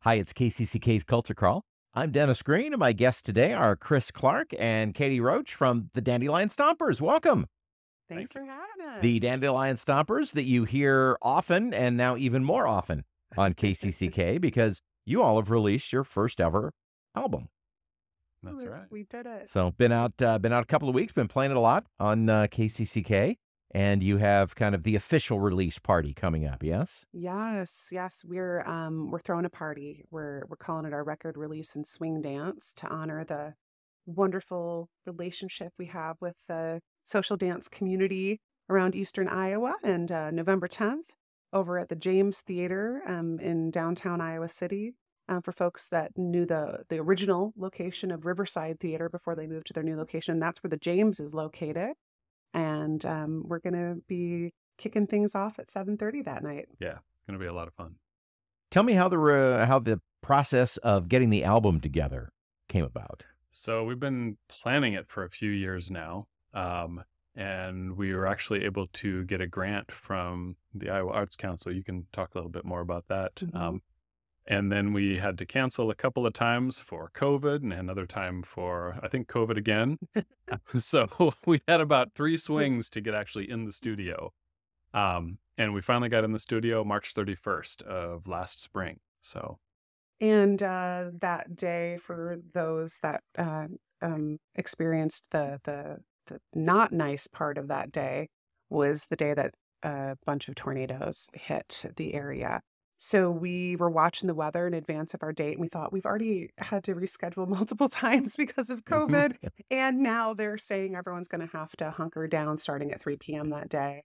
Hi, it's KCCK's Culture Crawl. I'm Dennis Green, and my guests today are Chris Clark and Katie Roche from the Dandelion Stompers. Welcome. Thanks Thank you. for having us. The Dandelion Stompers that you hear often and now even more often on KCCK because you all have released your first ever album. That's right. We did it. So been out a couple of weeks, been playing it a lot on KCCK, and you have kind of the official release party coming up, yes? Yes. We're throwing a party. We're calling it our record release and swing dance to honor the wonderful relationship we have with the social dance community around Eastern Iowa. And November 10th, over at the James Theater in downtown Iowa City. For folks that knew the original location of Riverside Theater before they moved to their new location, that's where the James is located. And we're going to be kicking things off at 7:30 that night. Yeah, it's going to be a lot of fun. Tell me how the process of getting the album together came about. So we've been planning it for a few years now. And we were actually able to get a grant from the Iowa Arts Council. You can talk a little bit more about that. Mhm. And then we had to cancel a couple of times for COVID and another time for, I think, COVID again. So we had about 3 swings to get actually in the studio. And we finally got in the studio March 31st of last spring. So, And that day, for those that experienced the not nice part of that day, was the day that a bunch of tornadoes hit the area. So we were watching the weather in advance of our date, and we thought we've already had to reschedule multiple times because of COVID. And now they're saying everyone's going to have to hunker down starting at 3 p.m. that day.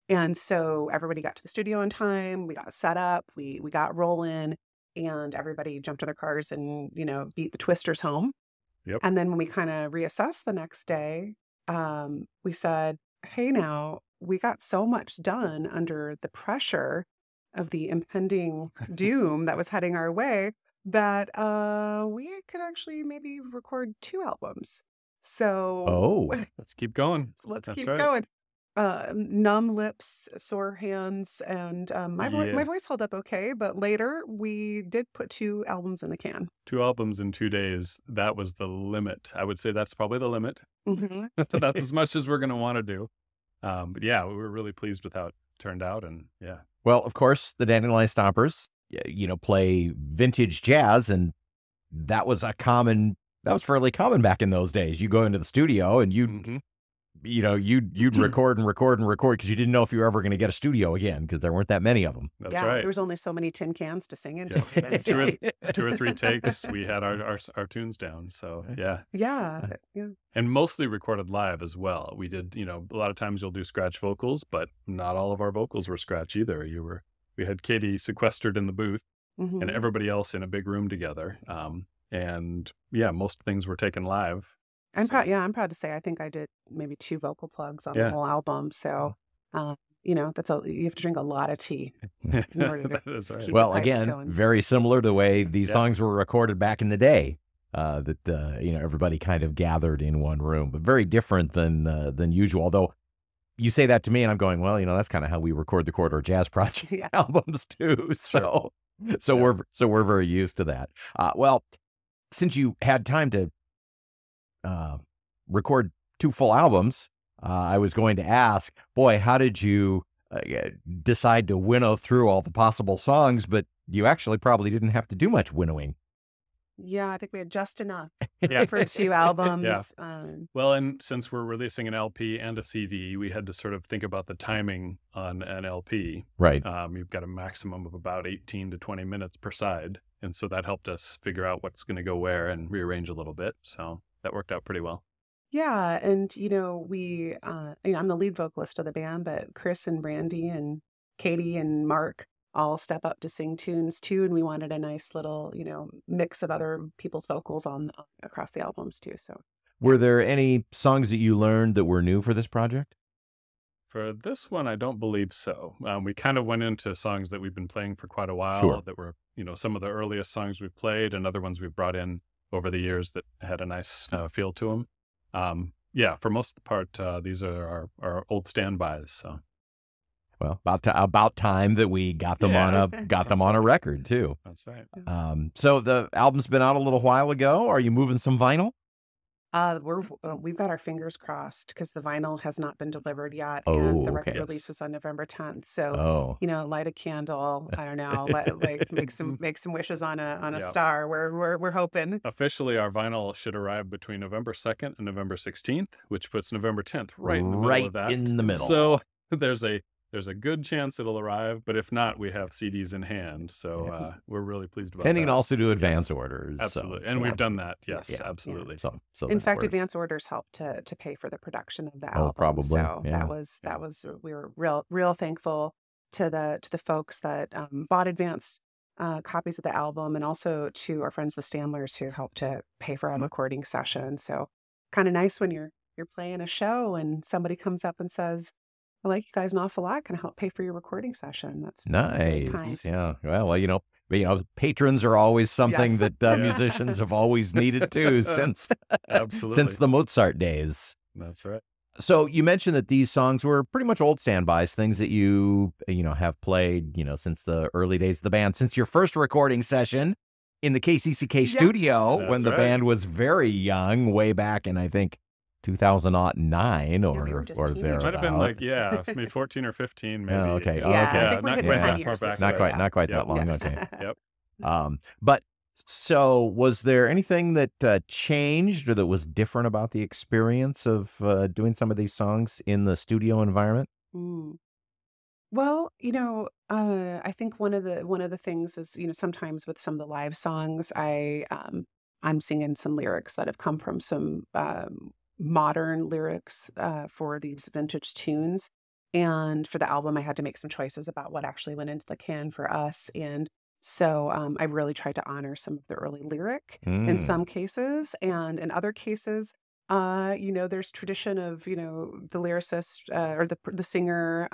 And so everybody got to the studio in time. We got set up. We got rolling, and everybody jumped in their cars and, beat the Twisters home. Yep. And then when we kind of reassessed the next day, we said, hey, now we got so much done under the pressure of the impending doom that was heading our way that we could actually maybe record 2 albums. So let's keep going. let's That's keep right. going. Numb lips, sore hands, and my Yeah. voice held up okay, but later we did put 2 albums in the can. 2 albums in 2 days. That was the limit. I would say that's probably the limit. Mm-hmm. That's as much as we're going to want to do. But yeah, we were really pleased with how it turned out. And yeah. Well, of course, the Dandelion Stompers, play vintage jazz, and that was fairly common back in those days. You go into the studio and you'd record and record and record because you didn't know if you were ever going to get a studio again because there weren't that many of them. That's Yeah, right. there was only so many tin cans to sing into. Yeah. 2 or 3 takes, we had our tunes down. So yeah. Yeah. And mostly recorded live as well. We did, a lot of times you'll do scratch vocals, but not all of our vocals were scratch either. We had Katie sequestered in the booth Mhm. and everybody else in a big room together. And yeah, most things were taken live. I'm proud to say I think I did maybe 2 vocal plugs on the whole album. So, you have to drink a lot of tea in order to That's right. keep Well, the pipes again, going. very similar to the way these songs were recorded back in the day. Everybody kind of gathered in one room, but very different than usual. Although you say that to me, and I'm going, well, that's kind of how we record the Corridor Jazz Project Yeah. albums too. So we're very used to that. Well, since you had time to record 2 full albums, I was going to ask, boy, how did you decide to winnow through all the possible songs? But you actually probably didn't have to do much winnowing. Yeah, I think we had just enough Yeah. for 2 albums. Yeah. Well, and since we're releasing an LP and a CD, we had to sort of think about the timing on an LP. Right. You've got a maximum of about 18 to 20 minutes per side. And so that helped us figure out what's going to go where and rearrange a little bit. So that worked out pretty well. Yeah, and we I'm the lead vocalist of the band, but Chris and Brandy and Katie and Mark all step up to sing tunes too, and we wanted a nice little, mix of other people's vocals on across the albums too. So, Were there any songs that you learned that were new for this project? For this one, I don't believe so. We kind of went into songs that we've been playing for quite a while. Sure. That were, some of the earliest songs we've played and other ones we've brought in over the years that had a nice feel to them. Yeah, for most of the part, these are our old standbys. So Well, about time that we got them on a record too. That's right. So the album's been out a little while ago. Are you moving some vinyl? We've got our fingers crossed because the vinyl has not been delivered yet, Oh, and the okay. record release is on November 10th. So, light a candle. I don't know, like make some wishes on a star. We're hoping. Officially, our vinyl should arrive between November 2nd and November 16th, which puts November 10th right in the middle of that. In the middle. So there's a good chance it'll arrive, but if not, we have CDs in hand. So we're really pleased about that. And you can also do advance orders. Absolutely. So, and we've done that. Yes, absolutely. So in fact, advance orders helped to pay for the production of the album. Oh, probably. So that was we were real thankful to the folks that bought advance copies of the album, and also to our friends the Stamblers who helped to pay for our recording session. So kind of nice when you're playing a show and somebody comes up and says, I like you guys an awful lot. Can I help pay for your recording session? That's nice. Kind. Yeah. Well, patrons are always something that musicians have always needed too since the Mozart days. That's right. So you mentioned that these songs were pretty much old standbys, things that you have played, since the early days of the band, since your first recording session in the KCCK studio when the band was very young, way back in, I think, 2009 or there. Might have been maybe 14 or 15, maybe. Oh, okay. I think we're not hitting quite 10 that far years back. Not quite that long. Okay. Yep. But so was there anything that changed or that was different about the experience of doing some of these songs in the studio environment? Well, I think one of the things is, sometimes with some of the live songs, I'm singing some lyrics that have come from some modern lyrics for these vintage tunes. And for the album, I had to make some choices about what actually went into the can for us. And so I really tried to honor some of the early lyric in some cases. And in other cases, there's tradition of, the lyricist or the singer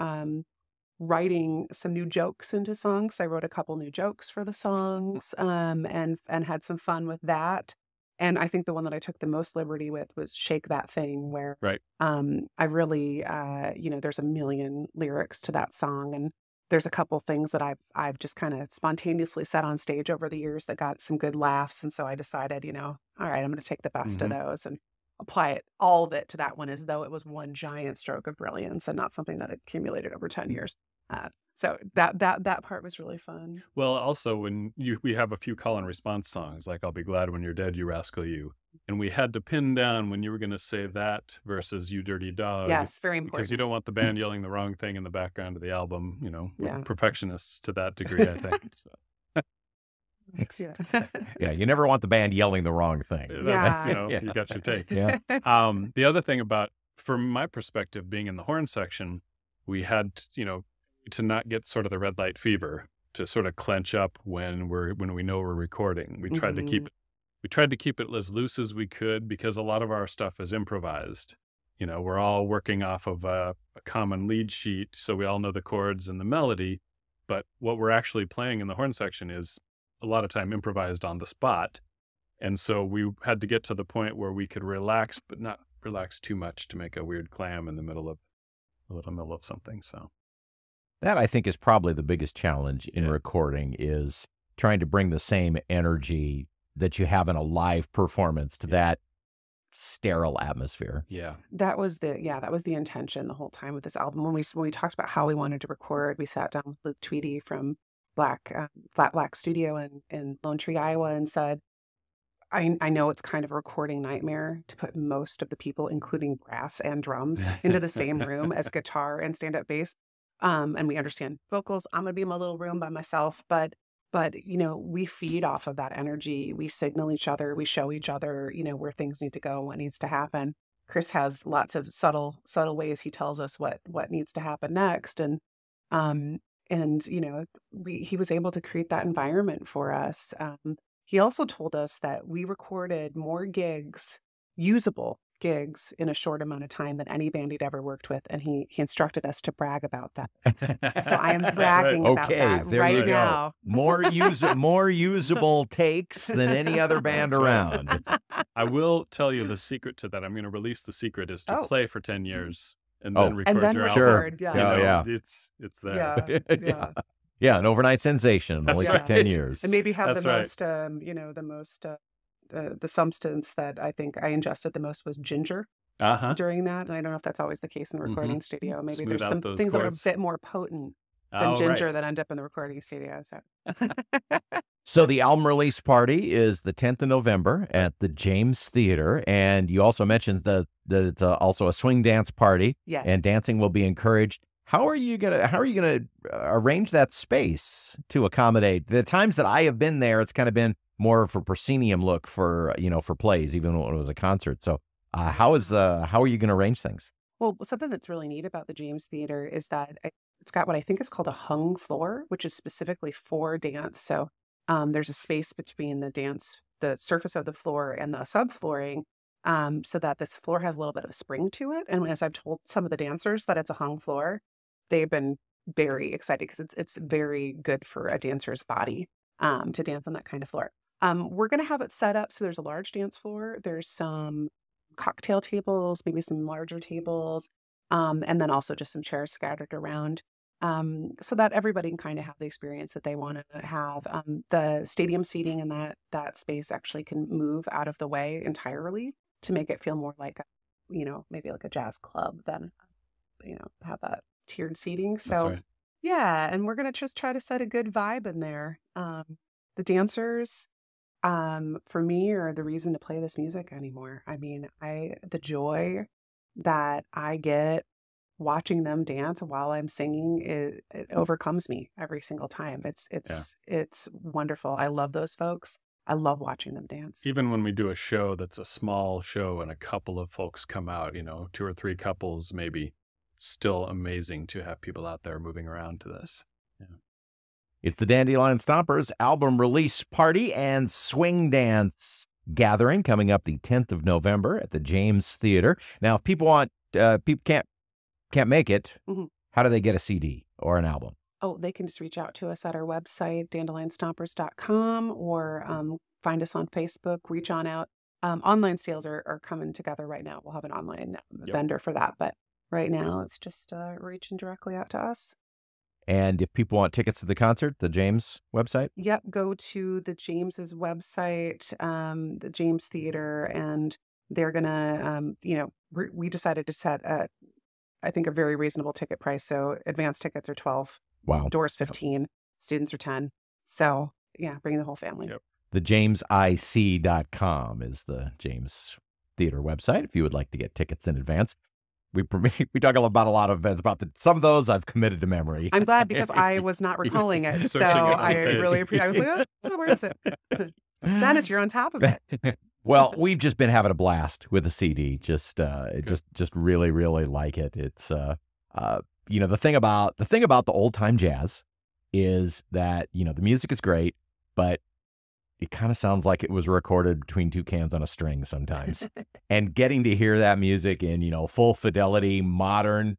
writing some new jokes into songs. I wrote a couple new jokes for the songs and had some fun with that. And I think the one that I took the most liberty with was Shake That Thing, where I really, there's a million lyrics to that song. And there's a couple things that I've just kind of spontaneously said on stage over the years that got some good laughs. And so I decided, all right, I'm going to take the best of those and apply all of it to that one as though it was one giant stroke of brilliance and not something that had accumulated over 10 years. So that part was really fun. Well, also when we have a few call and response songs, like I'll Be Glad When You're Dead, You Rascal You. And we had to pin down when you were going to say that versus You Dirty Dog. Yes, very important. Because you don't want the band yelling the wrong thing in the background of the album. We're perfectionists to that degree, I think. So. Yeah, you never want the band yelling the wrong thing. You got your take. Yeah. The other thing about, from my perspective, being in the horn section, we had, to not get sort of the red light fever, to sort of clench up when we know we're recording. We tried to keep it as loose as we could because a lot of our stuff is improvised. We're all working off of a common lead sheet, so we all know the chords and the melody. But what we're actually playing in the horn section is a lot of time improvised on the spot. And so we had to get to the point where we could relax, but not relax too much to make a weird clam in the middle of something. So that, I think, is probably the biggest challenge in recording, is trying to bring the same energy that you have in a live performance to that sterile atmosphere. Yeah. That was the intention the whole time with this album. When we talked about how we wanted to record, we sat down with Luke Tweedy from Flat Black Studio in Lone Tree, Iowa, and said, I know it's kind of a recording nightmare to put most of the people, including brass and drums, into the same room as guitar and stand-up bass. And we understand vocals. I'm going to be in my little room by myself, but we feed off of that energy. We signal each other. We show each other, where things need to go, what needs to happen. Chris has lots of subtle ways he tells us what needs to happen next. And he was able to create that environment for us. He also told us that we recorded more gigs, usable gigs, in a short amount of time than any band he'd ever worked with, and he instructed us to brag about that. So I am bragging about that right now. More usable takes than any other band around. I will tell you the secret to that. I'm going to release the secret, is to play for 10 years and then record then your record, album. yeah. Oh, yeah. It's that. Yeah. Yeah, an overnight sensation. Only took right. 10 years. And maybe have That's the right. most, the substance that I think I ingested the most was ginger during that. And I don't know if that's always the case in the recording studio. Maybe Smooth there's out some those things that are a chords. bit more potent than Oh, ginger right. that end up in the recording studio. So So the album release party is the 10th of November at the James Theater. And you also mentioned that it's also a swing dance party. yes. And dancing will be encouraged. How are you gonna arrange that space to accommodate the times that I have been there? It's kind of been more of a proscenium look for plays, even when it was a concert. So how are you going to arrange things? Well, something that's really neat about the James Theater is that it's got what I think is called a hung floor, which is specifically for dance. So there's a space between the surface of the floor and the subflooring, so that this floor has a little bit of spring to it. And as I've told some of the dancers that it's a hung floor, they've been very excited because it's very good for a dancer's body to dance on that kind of floor. We're going to have it set up so there's a large dance floor. There's some cocktail tables, maybe some larger tables, and then also just some chairs scattered around, so that everybody can kind of have the experience that they want to have. The stadium seating in that space actually can move out of the way entirely to make it feel more like maybe like a jazz club than have that tiered seating. So That's right. yeah, and we're gonna just try to set a good vibe in there. The dancers, for me, are the reason to play this music anymore. I mean, the joy that I get watching them dance while I'm singing, it overcomes me every single time. It's wonderful. I love those folks. I love watching them dance. Even when we do a show that's a small show and a couple of folks come out, 2 or 3 couples maybe, it's still amazing to have people out there moving around to this. Yeah. It's the Dandelion Stompers album release party and swing dance gathering coming up the 10th of November at the James Theater. Now, if people can't make it, how do they get a CD or an album? Oh, they can just reach out to us at our website, dandelionstompers.com, or find us on Facebook, reach on out. Online sales are coming together right now. We'll have an online vendor for that. But right now, it's just reaching directly out to us. And if people want tickets to the concert, the James website? Yep, go to the James's website, the James Theater, and they're going to, we decided to set I think a very reasonable ticket price. So advanced tickets are $12. Wow. Doors 15, students are 10. So yeah, bring the whole family. Yep. The JamesIC.com is the James Theater website if you would like to get tickets in advance. We talk about a lot of events. Some of those I've committed to memory. I'm glad because I was not recalling it. So I really appreciate it. I was like, where is it? Dennis, you're on top of it. Well, we've just been having a blast with the CD. Just really, really like it. It's the thing about the old time jazz is that the music is great, but it kind of sounds like it was recorded between 2 cans on a string sometimes. And getting to hear that music in full fidelity, modern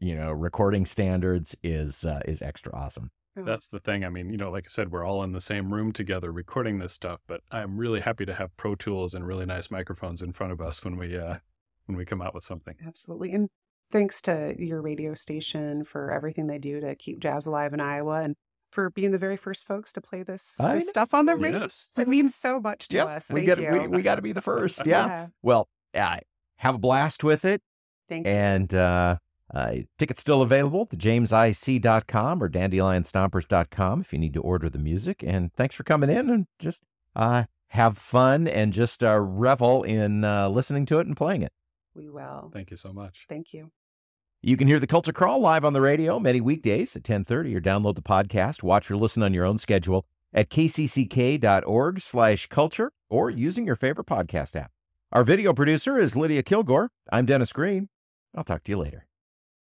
recording standards is extra awesome. That's the thing. I mean, like I said, we're all in the same room together recording this stuff, but I'm really happy to have Pro Tools and really nice microphones in front of us when we come out with something. Absolutely. And thanks to your radio station for everything they do to keep jazz alive in Iowa, and for being the very first folks to play this stuff on the radio. Yes. It means so much to us. Thank you. We got to be the first. Yeah. Well, have a blast with it. Thank you. And tickets still available at thejamesic.com or dandelionstompers.com if you need to order the music. And thanks for coming in and just have fun and just revel in listening to it and playing it. We will. Thank you so much. Thank you. You can hear the Culture Crawl live on the radio many weekdays at 10:30 or download the podcast, watch or listen on your own schedule at kcck.org/culture or using your favorite podcast app. Our video producer is Lydia Kilgore. I'm Dennis Green. I'll talk to you later.